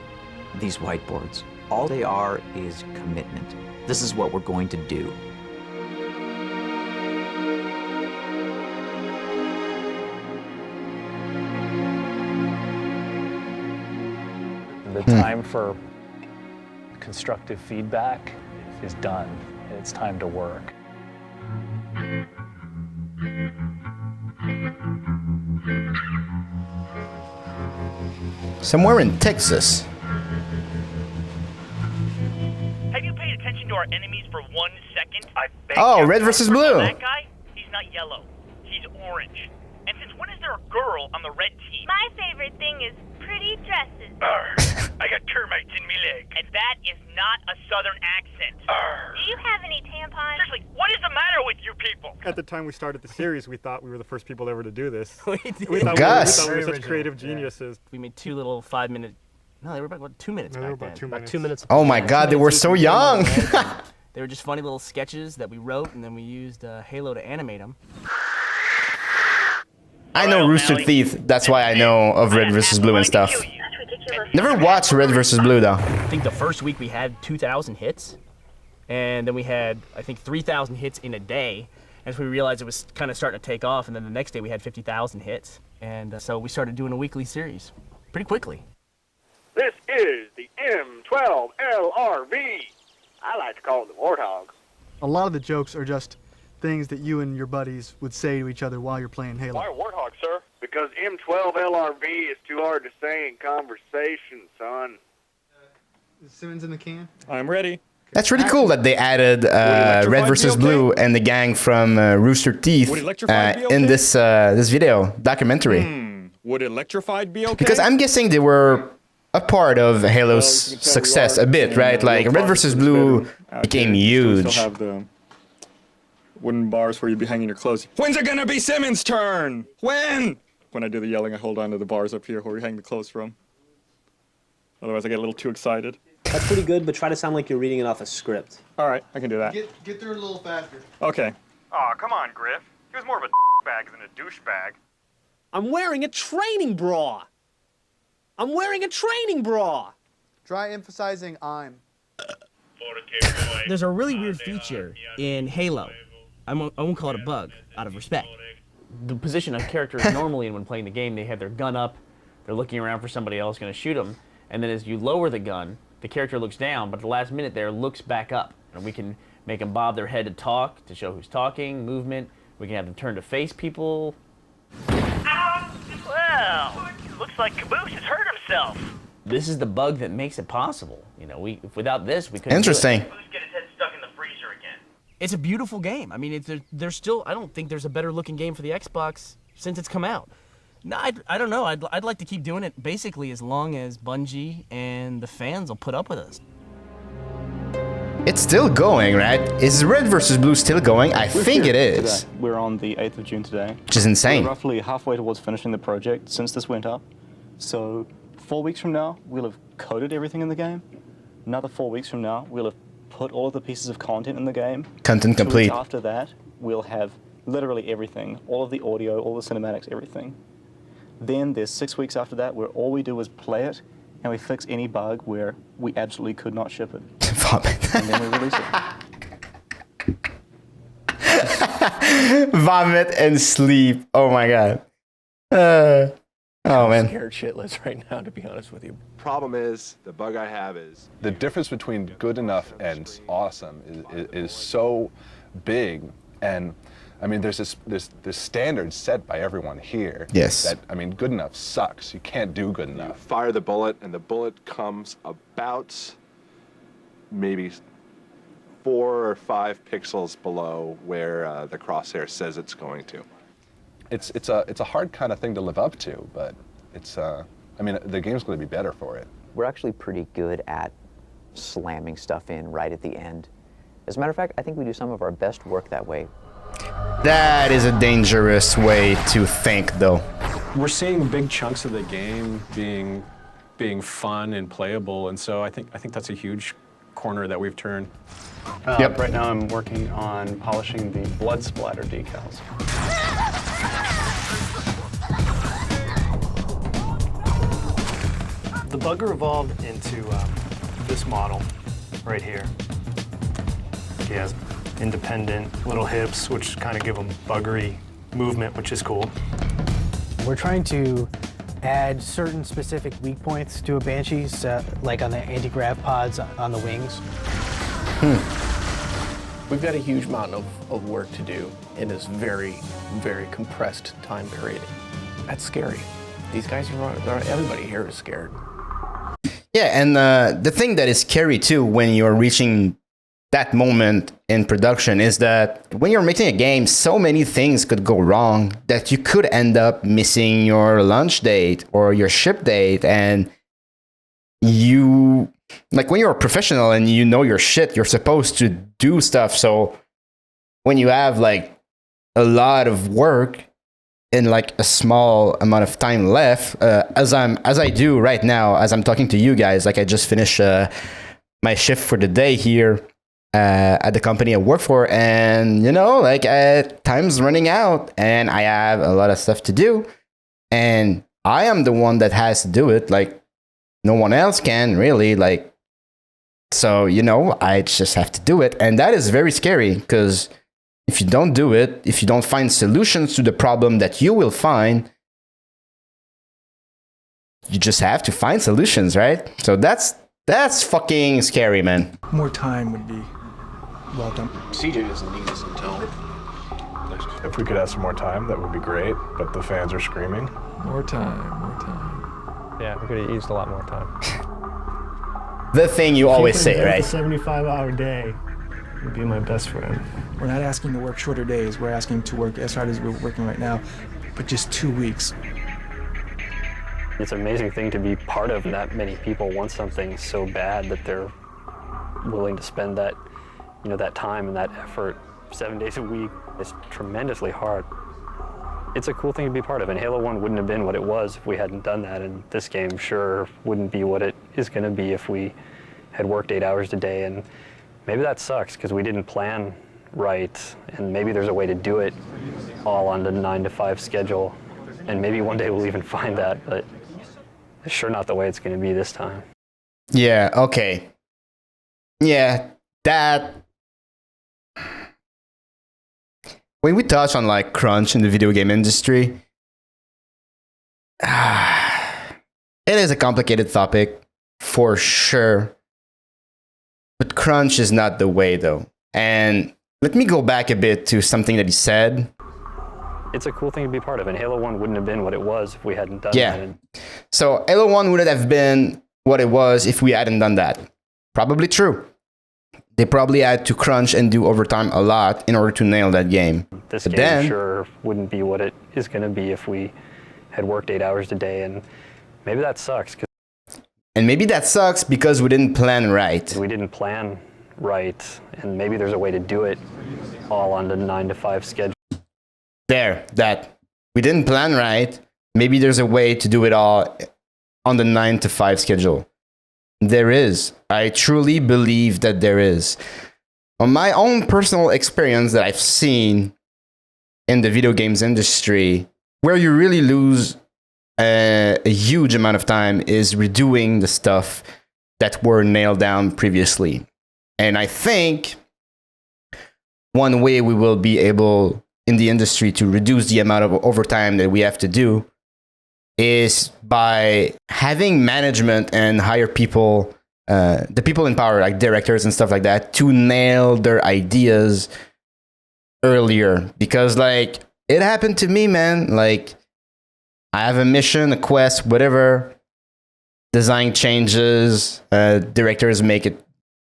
These whiteboards, all they are is commitment. This is what we're going to do. The time for constructive feedback is done, and it's time to work. Somewhere in Texas. Have you paid attention to our enemies for 1 second? Oh, red versus blue. That guy, he's not yellow. He's orange. And since when is there a girl on the red team? My favorite thing is pretty dresses. I got termites in me leg. And that is not a southern accent. Do you have any tampons? Seriously, what is the matter with you people? At the time we started the series, we thought we were the first people ever to do this. We did. We thought Gus. we were such creative geniuses. We made 2 little 5-minute. No, they were about 2 minutes No, back they were about then. 2 minutes. 2 minutes. Oh my God, they were so young. They were just funny little sketches that we wrote, and then we used Halo to animate them. I know Rooster Teeth. That's why I know of Red vs. Blue and stuff. Never watched Red vs. Blue though. I think the first week we had 2,000 hits, and then we had, I think, 3,000 hits in a day. As we realized it was kind of starting to take off, and then the next day we had 50,000 hits. And so we started doing a weekly series pretty quickly. This is the M12 LRV. I like to call it the Warthog. A lot of the jokes are just things that you and your buddies would say to each other while you're playing Halo. Why Warthog, sir? Because M12 LRV is too hard to say in conversation, son. Is Simmons in the can? I'm ready. That's really cool that they added Red vs. Blue and the gang from Rooster Teeth in this video documentary. Would Electrified be okay? Because I'm guessing they were a part of Halo's success a bit, right? Like Red vs. Blue became huge. Still have the wooden bars where you'd be hanging your clothes. When's it gonna be Simmons' turn? When? When I do the yelling, I hold on to the bars up here where we hang the clothes from. Otherwise, I get a little too excited. That's pretty good, but try to sound like you're reading it off a script. All right, I can do that. Get through it a little faster. Okay. Aw, come on, Griff. He was more of a bag than a douchebag. I'm wearing a training bra. I'm wearing a training bra. Try emphasizing I'm. There's a really weird feature in Halo. I won't call it a bug, out of respect. The position a character is normally in when playing the game, they have their gun up, they're looking around for somebody else going to shoot them, and then as you lower the gun, the character looks down, but at the last minute there looks back up. And we can make them bob their head to talk, to show who's talking, movement. We can have them turn to face people. Well, looks like Caboose has hurt himself. This is the bug that makes it possible. You know, without this, we couldn't Interesting. do it. Caboose get his head stuck in the freezer again. It's a beautiful game. I mean, there's still, I don't think there's a better looking game for the Xbox since it's come out. No, I don't know. I'd like to keep doing it basically as long as Bungie and the fans will put up with us. It's still going, right? Is Red versus Blue still going? I think it is. Today. We're on the 8th of June today. Which is insane. We're roughly halfway towards finishing the project since this went up. So 4 weeks from now, we'll have coded everything in the game. Another 4 weeks from now, we'll have put all of the pieces of content in the game. Content 2 complete. weeks after that, we'll have literally everything. All of the audio, all the cinematics, everything. Then there's 6 weeks after that where all we do is play it and we fix any bug where we absolutely could not ship it. And then we release it. Vomit and sleep. Oh my god. Oh man. I'm scared shitless right now, to be honest with you. Problem is, the bug I have is... The difference between good enough and awesome is so big, and I mean, there's this standard set by everyone here. Yes. That, I mean, good enough sucks. You can't do good enough. You fire the bullet, and the bullet comes about maybe 4 or 5 pixels below where the crosshair says it's going to. It's a hard kind of thing to live up to, but it's I mean, the game's going to be better for it. We're actually pretty good at slamming stuff in right at the end. As a matter of fact, I think we do some of our best work that way. That is a dangerous way to think, though. We're seeing big chunks of the game being fun and playable, and so I think that's a huge corner that we've turned. Right now I'm working on polishing the blood splatter decals. The bugger evolved into this model right here. He has independent little hips, which kind of give him buggery movement, which is cool. We're trying to add certain specific weak points to a Banshee's, like on the anti-grav pods on the wings. We've got a huge amount of work to do in this very, very compressed time period. That's scary. These guys everybody here is scared. Yeah, and the thing that is scary too when you're reaching that moment in production is that when you're making a game, so many things could go wrong that you could end up missing your launch date or your ship date. And you, like when you're a professional and you know your shit, you're supposed to do stuff. So when you have like a lot of work in like a small amount of time left, as I do right now, as I'm talking to you guys, like I just finished my shift for the day here at the company I work for, and you know, like time's running out and I have a lot of stuff to do and I am the one that has to do it, like no one else can really, like, so you know, I just have to do it. And that is very scary because if you don't do it, if you don't find solutions to the problem that you will find, you just have to find solutions, right? So that's fucking scary, man. More time would be welcome. CJ doesn't need us until... If we could have some more time, that would be great, but the fans are screaming. More time. Yeah, we could have used a lot more time. The thing you always say, right? A 75-hour day would be my best friend. We're not asking to work shorter days. We're asking to work as hard as we're working right now, but just 2 weeks. It's an amazing thing to be part of. That many people want something so bad that they're willing to spend that, you know, that time and that effort 7 days a week. It's tremendously hard. It's a cool thing to be part of, and Halo 1 wouldn't have been what it was if we hadn't done that, and this game sure wouldn't be what it is going to be if we had worked 8 hours a day. And maybe that sucks because we didn't plan right, and maybe there's a way to do it all on the 9-to-5 schedule, and maybe one day we'll even find that, but it's sure not the way it's going to be this time. Yeah, okay. Yeah, that... When we touch on like crunch in the video game industry, it is a complicated topic for sure. But crunch is not the way though. And let me go back a bit to something that he said. It's a cool thing to be part of, and Halo 1 wouldn't have been what it was if we hadn't done Yeah. that. So Halo 1 wouldn't have been what it was if we hadn't done that. Probably true. They probably had to crunch and do overtime a lot in order to nail that game. This But game then, sure wouldn't be what it is going to be if we had worked 8 hours a day, and maybe that sucks. And maybe that sucks because we didn't plan right. We didn't plan right, and maybe there's a way to do it all on the 9 to 5 schedule. That we didn't plan right. Maybe there's a way to do it all on the 9 to 5 schedule. There is. I truly believe that there is. On my own personal experience that I've seen in the video games industry, where you really lose a huge amount of time is redoing the stuff that were nailed down previously. And I think one way we will be able in the industry to reduce the amount of overtime that we have to do is by having management and hire people, the people in power, like directors and stuff like that, to nail their ideas earlier. Because, like, it happened to me, man. Like, I have a mission, a quest, whatever. Design changes, directors make it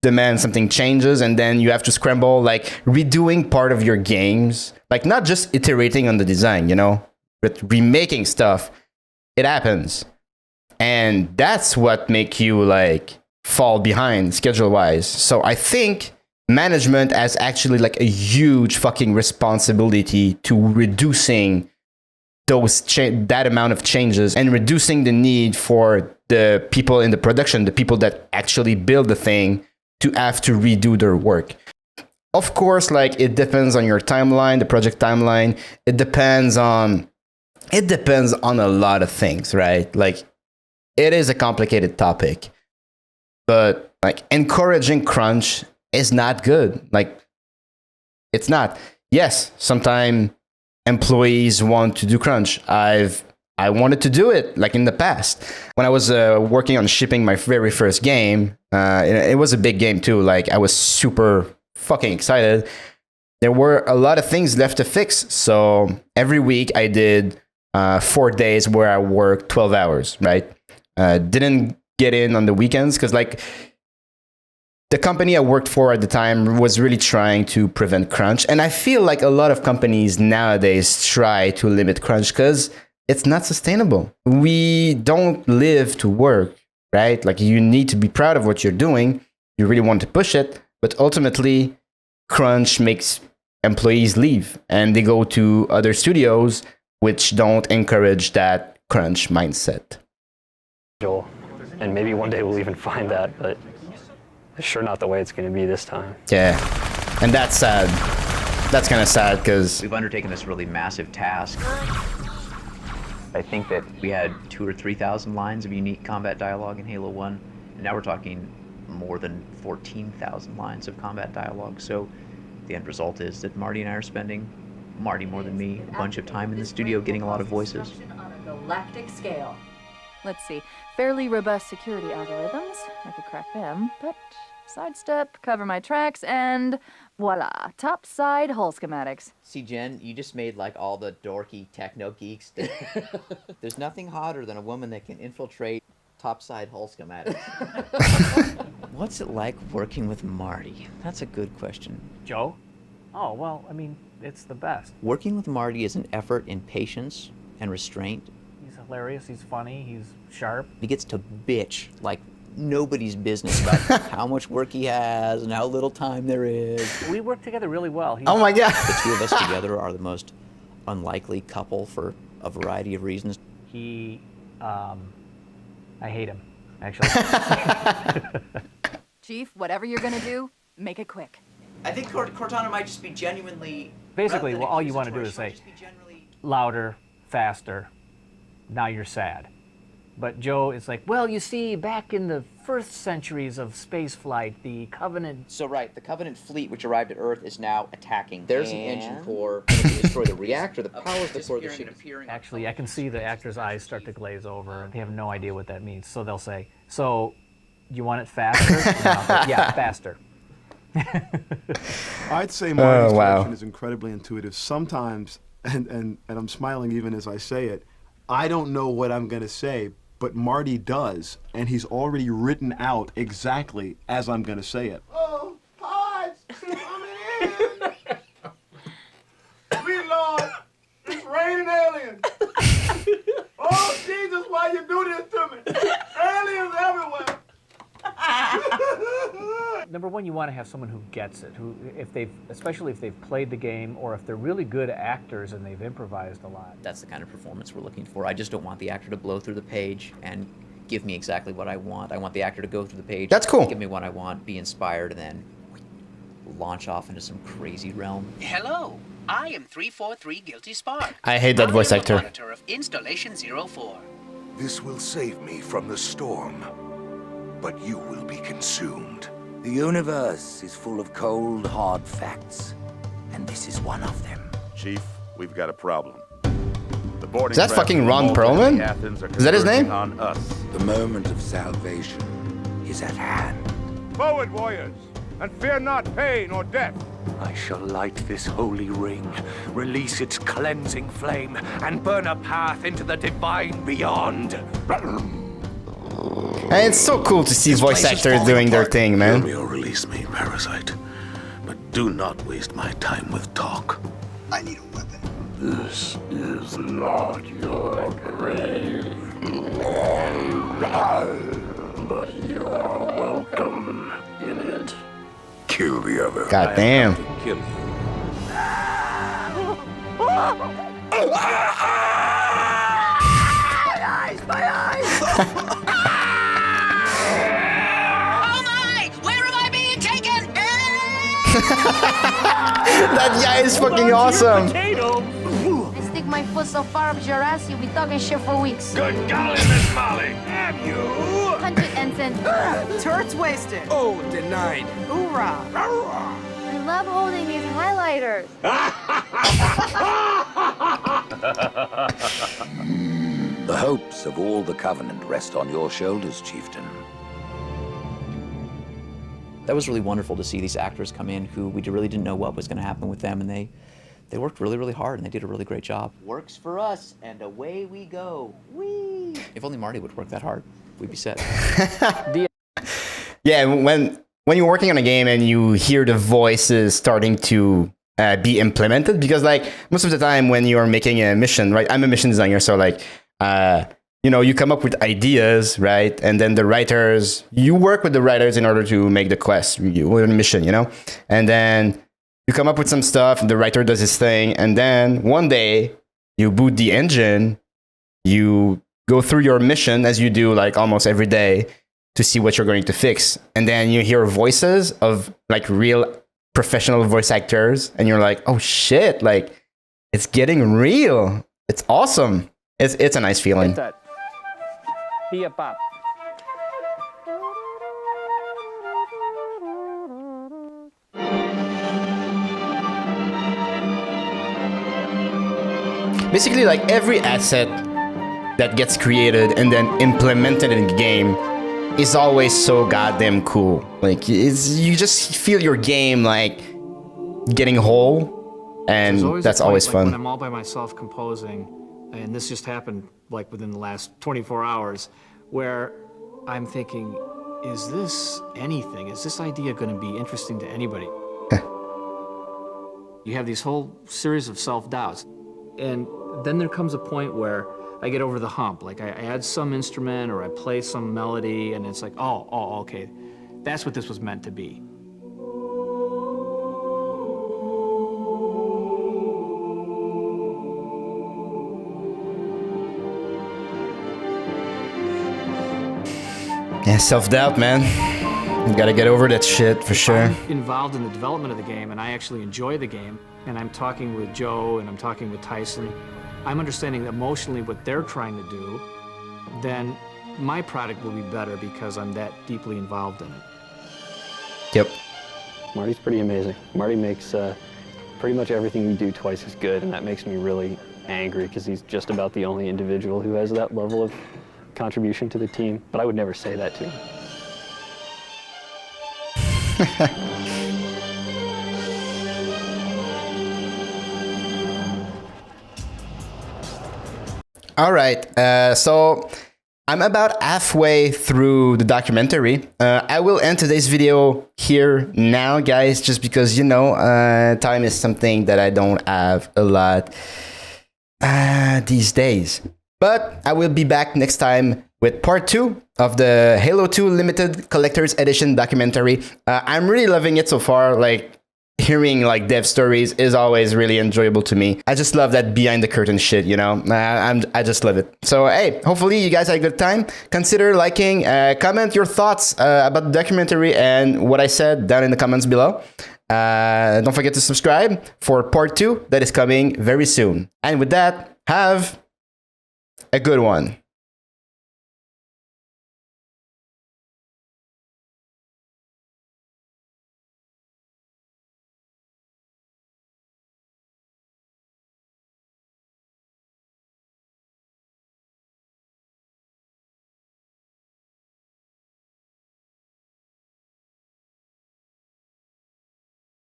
demand something changes, and then you have to scramble, like redoing part of your games, like not just iterating on the design, you know, but remaking stuff. It happens, and that's what make you like fall behind schedule wise. So I think management has actually like a huge fucking responsibility to reducing that amount of changes and reducing the need for the people in the production, the people that actually build the thing, to have to redo their work. Of course, like it depends on your timeline, the project timeline. It depends on a lot of things, right? Like it is a complicated topic, but like encouraging crunch is not good. Like it's not. Yes, sometimes employees want to do crunch. I wanted to do it like in the past. When I was working on shipping my very first game, it was a big game too. Like I was super fucking excited. There were a lot of things left to fix. So every week I did 4 days where I worked 12 hours, right? Didn't get in on the weekends because like the company I worked for at the time was really trying to prevent crunch. And I feel like a lot of companies nowadays try to limit crunch because it's not sustainable. We don't live to work, right? Like you need to be proud of what you're doing. You really want to push it, but ultimately crunch makes employees leave and they go to other studios which don't encourage that crunch mindset. And maybe one day we'll even find that, but it's sure not the way it's going to be this time. Yeah, and that's sad. That's kind of sad because we've undertaken this really massive task. I think that we had 2,000 or 3,000 lines of unique combat dialogue in Halo 1, and now we're talking more than 14,000 lines of combat dialogue. So the end result is that Marty and I are spending, Marty more than me, a bunch of time in the studio getting a lot of voices. On a galactic scale. Let's see, fairly robust security algorithms. I could crack them, but sidestep, cover my tracks, and voila, top-side hull schematics. See, Jen, you just made like all the dorky techno geeks. There's nothing hotter than a woman that can infiltrate topside hull schematics. What's it like working with Marty? That's a good question. Joe? Oh, well, I mean, it's the best. Working with Marty is an effort in patience and restraint. He's hilarious, he's funny, he's sharp. He gets to bitch like nobody's business about how much work he has and how little time there is. We work together really well. Oh my God. The two of us together are the most unlikely couple for a variety of reasons. He, I hate him, actually. Chief, whatever you're gonna do, make it quick. I think Cortana might just be genuinely... Basically, well, all you want to do is say, louder, faster, now you're sad. But Joe is like, well, you see, back in the first centuries of spaceflight, the Covenant... So right, the Covenant fleet which arrived at Earth is now attacking. There's an engine core to destroy the reactor, the powers the core of the ship. Actually, I can see the actors' eyes start to glaze over. They have no idea what that means. So they'll say, so, you want it faster? Yeah, faster. I'd say Marty's direction is incredibly intuitive. Sometimes, and I'm smiling even as I say it, I don't know what I'm going to say, but Marty does, and he's already written out exactly as I'm going to say it. Oh, Pop! want to have someone who gets it, who, especially if they've played the game, or if they're really good actors and they've improvised a lot. That's the kind of performance we're looking for. I just don't want the actor to blow through the page and give me exactly what I want. I want the actor to go through the page. That's cool. Give me what I want, be inspired, and then launch off into some crazy realm. Hello, I am 343 Guilty Spark. I hate that voice actor. Monitor of Installation 04. This will save me from the storm, but you will be consumed. The universe is full of cold, hard facts, and this is one of them. Chief, we've got a problem. The boarding Is that craft fucking from Ron Malta Perlman? and Athens are Is that his converging name? on us. The moment of salvation is at hand. Forward, warriors, and fear not pain or death. I shall light this holy ring, release its cleansing flame, and burn a path into the divine beyond. And it's so cool to see voice actors doing their thing, man. Kill me or release me, parasite. But do not waste my time with talk. I need a weapon. This is not your grave. But you are welcome in it. Kill the other. God damn. Kill you. My eyes! Oh my! Where am I being taken? That guy is fucking awesome. I stick my foot so far up your ass, you'll be talking shit for weeks. Good golly, Miss Molly! Damn you! Punch it, Ensign. Turret's wasted. Oh, denied. Hoorah! I love holding these highlighters. The hopes of all the Covenant rest on your shoulders, Chieftain. That was really wonderful to see these actors come in who we really didn't know what was going to happen with them, and they worked really, really hard, and they did a really great job. Works for us, and away we go. Whee! If only Marty would work that hard, we'd be set. Yeah, when you're working on a game and you hear the voices starting to be implemented, because like most of the time when you're making a mission, right? I'm a mission designer, so like you know, you come up with ideas, right? And then the writers, you work with the writers in order to make the quest, or the mission, you know? And then you come up with some stuff, and the writer does his thing, and then one day you boot the engine, you go through your mission as you do like almost every day to see what you're going to fix. And then you hear voices of like real professional voice actors, and you're like, oh shit, like it's getting real. It's awesome. It's a nice feeling. Be a pop. Basically, like every asset that gets created and then implemented in the game is always so goddamn cool. Like you just feel your game like getting whole, and that's always fun. When I'm all by myself composing, and this just happened like within the last 24 hours, where I'm thinking, is this anything? Is this idea going to be interesting to anybody? You have these whole series of self-doubts. And then there comes a point where I get over the hump. Like I add some instrument or I play some melody, and it's like, oh, okay. That's what this was meant to be. Yeah, self-doubt, man. You gotta get over that shit for sure. I'm involved in the development of the game, and I actually enjoy the game, and I'm talking with Joe and I'm talking with Tyson. I'm understanding emotionally what they're trying to do, then my product will be better because I'm that deeply involved in it. Yep. Marty's pretty amazing. Marty makes pretty much everything we do twice as good, and that makes me really angry because he's just about the only individual who has that level of contribution to the team, but I would never say that to him. All right, so I'm about halfway through the documentary. I will end today's video here now, guys, just because, you know, time is something that I don't have a lot these days. But I will be back next time with part 2 of the Halo 2 Limited Collector's Edition documentary. I'm really loving it so far. Like, hearing like dev stories is always really enjoyable to me. I just love that behind the curtain shit, you know. I just love it. So hey, hopefully you guys had a good time. Consider liking, comment your thoughts about the documentary and what I said down in the comments below. Don't forget to subscribe for part 2 that is coming very soon. And with that, have a good one.